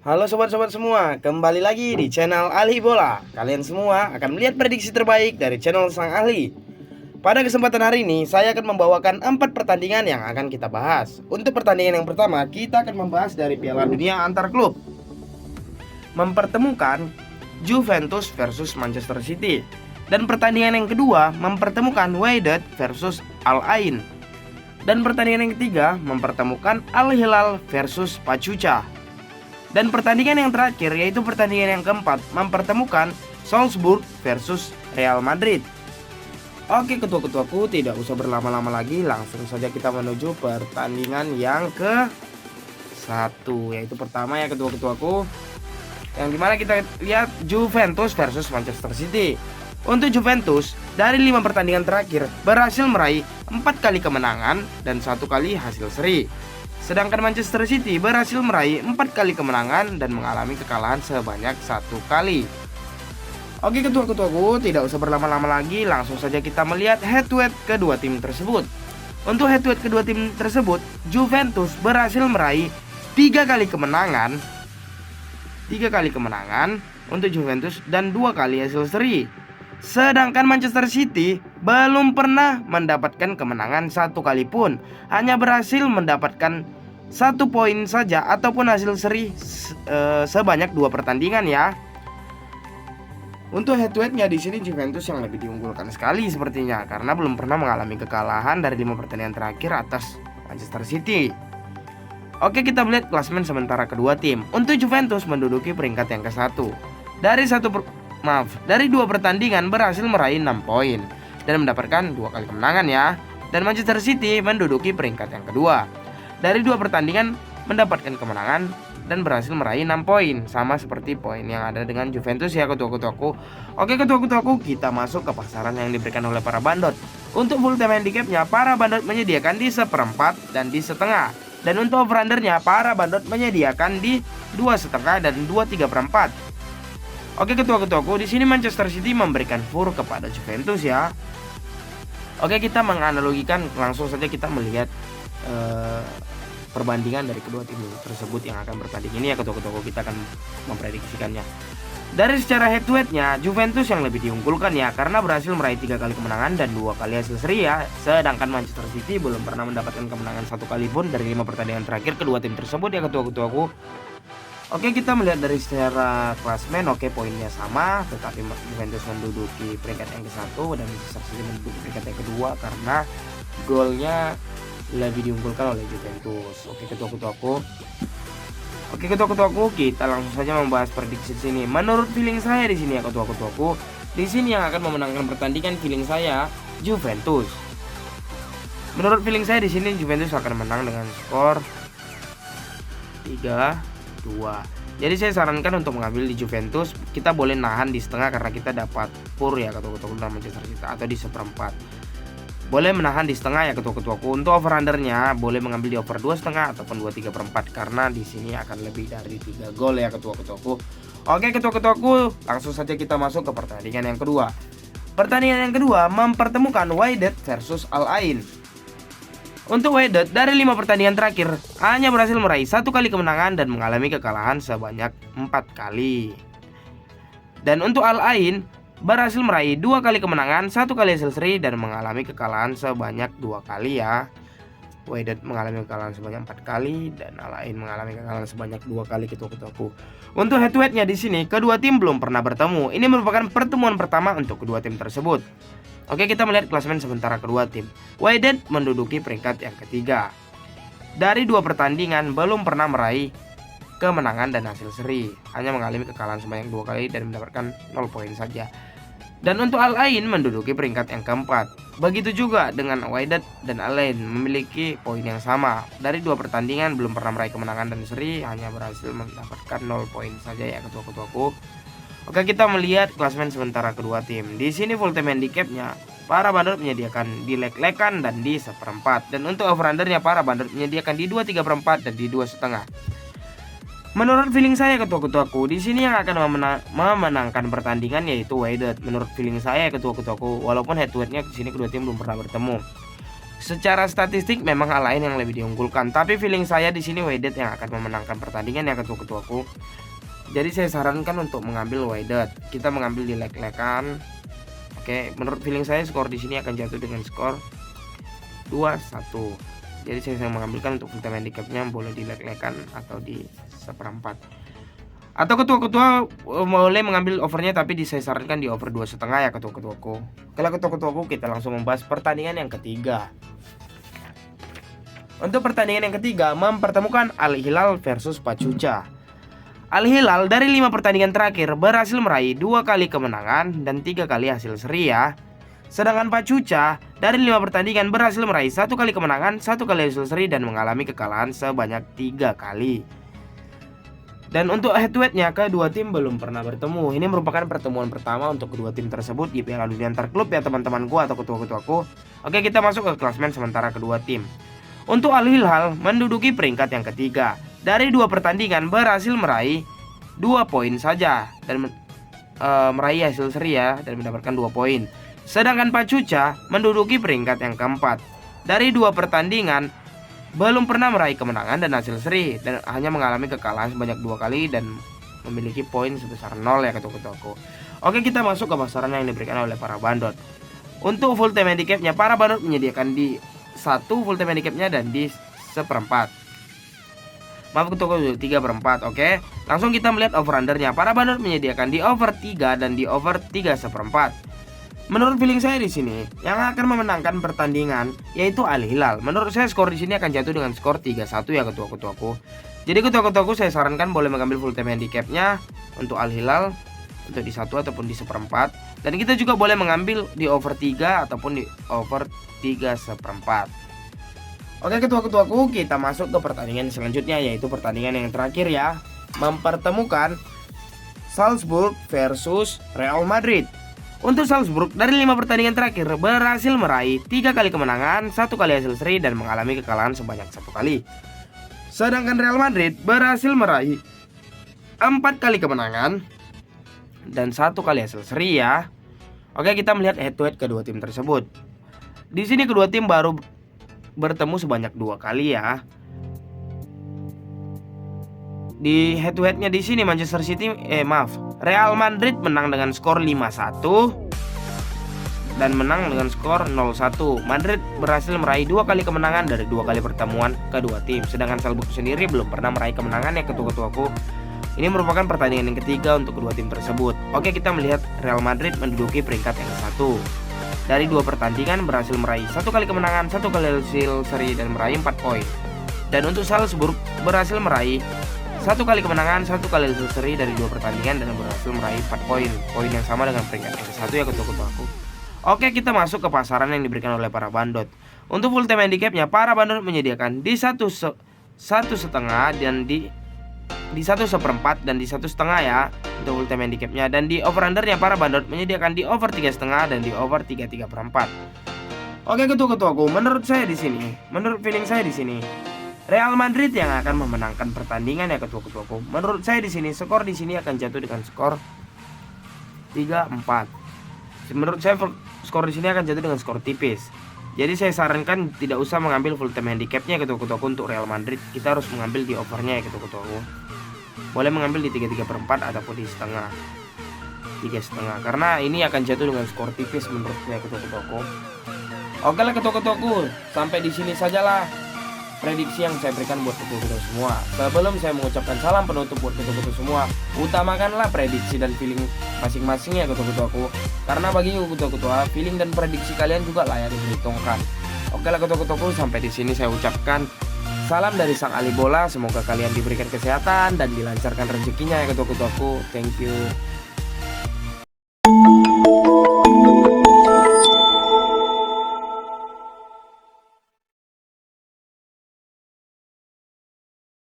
Halo sobat-sobat semua, kembali lagi di channel Ahli Bola. Kalian semua akan melihat prediksi terbaik dari channel Sang Ahli. Pada kesempatan hari ini, saya akan membawakan 4 pertandingan yang akan kita bahas. Untuk pertandingan yang pertama, kita akan membahas dari Piala Dunia antar klub, mempertemukan Juventus versus Manchester City. Dan pertandingan yang kedua, mempertemukan Wydad versus Al Ain. Dan pertandingan yang ketiga, mempertemukan Al Hilal versus Pachuca. Dan pertandingan yang terakhir, yaitu pertandingan yang keempat, mempertemukan Salzburg versus Real Madrid. Oke ketua-ketuaku, tidak usah berlama-lama lagi, langsung saja kita menuju pertandingan yang ke-1, yaitu pertama ya ketua-ketuaku, yang dimana kita lihat Juventus versus Manchester City. Untuk Juventus, dari 5 pertandingan terakhir berhasil meraih 4 kali kemenangan dan 1 kali hasil seri. Sedangkan Manchester City berhasil meraih 4 kali kemenangan dan mengalami kekalahan sebanyak 1 kali. Oke ketua-ketuaku, tidak usah berlama-lama lagi, langsung saja kita melihat head to head kedua tim tersebut. Untuk head to head kedua tim tersebut, Juventus berhasil meraih 3 kali kemenangan. 3 kali kemenangan untuk Juventus dan 2 kali hasil seri. Sedangkan Manchester City belum pernah mendapatkan kemenangan 1 kali pun, hanya berhasil mendapatkan 1 poin saja ataupun hasil seri sebanyak 2 pertandingan ya. Untuk head to headnya di sini Juventus yang lebih diunggulkan sekali sepertinya, karena belum pernah mengalami kekalahan dari 5 pertandingan terakhir atas Manchester City. Oke, kita melihat klasemen sementara kedua tim. Untuk Juventus menduduki peringkat yang ke-1. Dari 2 pertandingan berhasil meraih 6 poin dan mendapatkan 2 kali kemenangan ya. Dan Manchester City menduduki peringkat yang kedua. Dari 2 pertandingan mendapatkan kemenangan dan berhasil meraih 6 poin, sama seperti poin yang ada dengan Juventus ya ketua-ketuaku. Oke ketua-ketuaku, kita masuk ke pasaran yang diberikan oleh para bandot. Untuk full time handicapnya, para bandot menyediakan di 1/4 dan di setengah. Dan untuk over undernya, para bandot menyediakan di 2,5 dan 2,3/4. Oke ketua-ketuaku, di sini Manchester City memberikan fur kepada Juventus ya. Oke, kita menganalogikan, langsung saja kita melihat perbandingan dari kedua tim tersebut yang akan bertanding ini ya ketua-ketuaku. Kita akan memprediksikannya. Dari secara head to headnya, Juventus yang lebih diunggulkan ya, karena berhasil meraih 3 kali kemenangan dan 2 kali hasil seri ya. Sedangkan Manchester City belum pernah mendapatkan kemenangan 1 kali pun dari 5 pertandingan terakhir kedua tim tersebut ya ketua-ketuaku. Oke, kita melihat dari secara klasmen, oke poinnya sama, tetapi Juventus menduduki peringkat yang ke-1 dan Manchester City menduduki peringkat yang kedua karena golnya lebih diunggulkan oleh Juventus. Oke ketua-ketuaku, kita langsung saja membahas prediksi di sini. Menurut feeling saya di sini ya ketua-ketuaku, di sini yang akan memenangkan pertandingan feeling saya Juventus. Menurut feeling saya di sini Juventus akan menang dengan skor 3-2. Jadi saya sarankan untuk mengambil di Juventus. Kita boleh nahan di setengah karena kita dapat pur ya ketua-ketuaku dalam Manchester City, atau di 1/4. Boleh menahan di setengah ya ketua-ketuaku. Untuk over undernya boleh mengambil di over 2,5 ataupun 2,3/4 karena di sini akan lebih dari 3 gol ya ketua-ketuaku. Oke ketua-ketuaku, langsung saja kita masuk ke pertandingan yang kedua. Pertandingan yang kedua mempertemukan Wydad versus Al Ain. Untuk Wydad, dari 5 pertandingan terakhir hanya berhasil meraih 1 kali kemenangan dan mengalami kekalahan sebanyak 4 kali. Dan untuk Al Ain berhasil meraih 2 kali kemenangan, 1 kali hasil seri dan mengalami kekalahan sebanyak 2 kali ya. Wydad mengalami kekalahan sebanyak 4 kali dan Al Ain mengalami kekalahan sebanyak 2 kali ketua-ketuaku. Untuk head to headnya di sini kedua tim belum pernah bertemu. Ini merupakan pertemuan pertama untuk kedua tim tersebut. Oke, kita melihat klasemen sementara kedua tim. Wydad menduduki peringkat yang ketiga. Dari 2 pertandingan belum pernah meraih kemenangan dan hasil seri, hanya mengalami kekalahan sebanyak 2 kali dan mendapatkan 0 poin saja. Dan untuk Al Ain menduduki peringkat yang keempat. Begitu juga dengan Wydad dan Al Ain memiliki poin yang sama. Dari 2 pertandingan belum pernah meraih kemenangan dan seri, hanya berhasil mendapatkan 0 poin saja ya ketua-ketuaku. Oke, kita melihat klasemen sementara kedua tim. Di sini full time handicapnya para bandot menyediakan di leg-legan dan di 1/4. Dan untuk over undernya para bandot menyediakan di 2,3/4 dan di 2,5. Menurut feeling saya ketua-ketuaku, di sini yang akan memenangkan pertandingan yaitu Wydad. Menurut feeling saya ketua-ketuaku, walaupun head to headnya di sini kedua tim belum pernah bertemu. Secara statistik memang hal lain yang lebih diunggulkan, tapi feeling saya di sini Wydad yang akan memenangkan pertandingan ya ketua-ketuaku. Jadi saya sarankan untuk mengambil Wydad. Kita mengambil di leg-legan. Oke, menurut feeling saya skor di sini akan jatuh dengan skor 2-1. Jadi saya mengambilkan untuk full time handicapnya boleh di leg-legan atau di seperempat. Atau ketua-ketua boleh mengambil overnya, tapi saya sarankan di over 2,5 ya ketua-ketuaku. Kalau ketua-ketuaku kita langsung membahas pertandingan yang ketiga. Untuk pertandingan yang ketiga mempertemukan Al Hilal versus Pachuca. Al Hilal dari 5 pertandingan terakhir berhasil meraih 2 kali kemenangan dan 3 kali hasil seri ya. Sedangkan Pachuca dari 5 pertandingan berhasil meraih 1 kali kemenangan, 1 kali hasil seri dan mengalami kekalahan sebanyak 3 kali. Dan untuk head to headnya kedua tim belum pernah bertemu. Ini merupakan pertemuan pertama untuk kedua tim tersebut di Piala Dunia Antar Klub ya teman-teman gua atau ketua-ketuaku. Oke, kita masuk ke klasemen sementara kedua tim. Untuk Al Hilal menduduki peringkat yang ketiga. Dari 2 pertandingan berhasil meraih 2 poin saja dan meraih hasil seri ya dan mendapatkan 2 poin. Sedangkan Pachuca menduduki peringkat yang keempat. Dari 2 pertandingan belum pernah meraih kemenangan dan hasil seri dan hanya mengalami kekalahan sebanyak 2 kali dan memiliki poin sebesar 0 ya ketua-ketuaku. Oke, kita masuk ke pasaran yang diberikan oleh para bandot. Untuk full time handicapnya para bandot menyediakan di 1 full time handicapnya dan di seperempat. Maaf ketua-ketuaku 3/4. Oke, langsung kita melihat over undernya. Para bandot menyediakan di over 3 dan di over 3 seperempat. Menurut feeling saya di sini yang akan memenangkan pertandingan yaitu Al Hilal. Menurut saya skor di sini akan jatuh dengan skor 3-1 ya ketua-ketuaku. Jadi ketua-ketuaku saya sarankan boleh mengambil full time handicapnya untuk Al Hilal untuk di 1 ataupun di seperempat. Dan kita juga boleh mengambil di over 3 ataupun di over 3 seperempat. Oke ketua-ketuaku, kita masuk ke pertandingan selanjutnya yaitu pertandingan yang terakhir ya, mempertemukan Salzburg versus Real Madrid. Untuk Salzburg dari 5 pertandingan terakhir berhasil meraih 3 kali kemenangan, 1 kali hasil seri dan mengalami kekalahan sebanyak 1 kali. Sedangkan Real Madrid berhasil meraih 4 kali kemenangan dan 1 kali hasil seri ya. Oke, kita melihat head to head kedua tim tersebut. Di sini kedua tim baru bertemu sebanyak 2 kali ya. Di head to headnya di sini Real Madrid menang dengan skor 5-1 dan menang dengan skor 0-1. Madrid berhasil meraih 2 kali kemenangan dari 2 kali pertemuan kedua tim. Sedangkan Salzburg sendiri belum pernah meraih kemenangan ya ketua-ketuaku. Ini merupakan pertandingan yang ketiga untuk kedua tim tersebut. Oke, kita melihat Real Madrid menduduki peringkat yang ke-1. Dari 2 pertandingan berhasil meraih 1 kali kemenangan, 1 kali hasil seri dan meraih 4 poin. Dan untuk Salzburg berhasil meraih 1 kali kemenangan, 1 kali hasil seri dari 2 pertandingan dan berhasil meraih 4 poin. Poin yang sama dengan peringkat yang ke-1 ya ketua-ketuaku. Oke, kita masuk ke pasaran yang diberikan oleh para bandot. Untuk full time handicapnya para bandot menyediakan di 1,5 dan di 1/4 dan di 1,5 ya untuk full time handicapnya. Dan di over undernya para bandot menyediakan di over 3,5 dan di over 3/4. Oke ketua-ketuaku, menurut feeling saya di sini Real Madrid yang akan memenangkan pertandingan ya ketua-ketuaku. Menurut saya di sini skor di sini akan jatuh dengan skor 3-4. Menurut saya skor di sini akan jatuh dengan skor tipis. Jadi saya sarankan tidak usah mengambil full time handicapnya ketua-ketuaku untuk Real Madrid. Kita harus mengambil di overnya ya ketua-ketuaku. Boleh mengambil di 3/4 ataupun di 3,5 karena ini akan jatuh dengan skor tipis menurut saya ketua-ketuaku. Oke lah ketua-ketuaku, sampai di sini sajalah prediksi yang saya berikan buat ketua-ketua semua. Sebelum saya mengucapkan salam penutup buat ketua-ketua semua, utamakanlah prediksi dan feeling masing-masing ya ketua-ketuaku. Karena bagi ketua-ketua, feeling dan prediksi kalian juga layak diperhitungkan. Oke lah ketua-ketuaku, sampai di sini saya ucapkan salam dari Sang Ali Bola. Semoga kalian diberikan kesehatan dan dilancarkan rezekinya ya ketua-ketuaku. Thank you.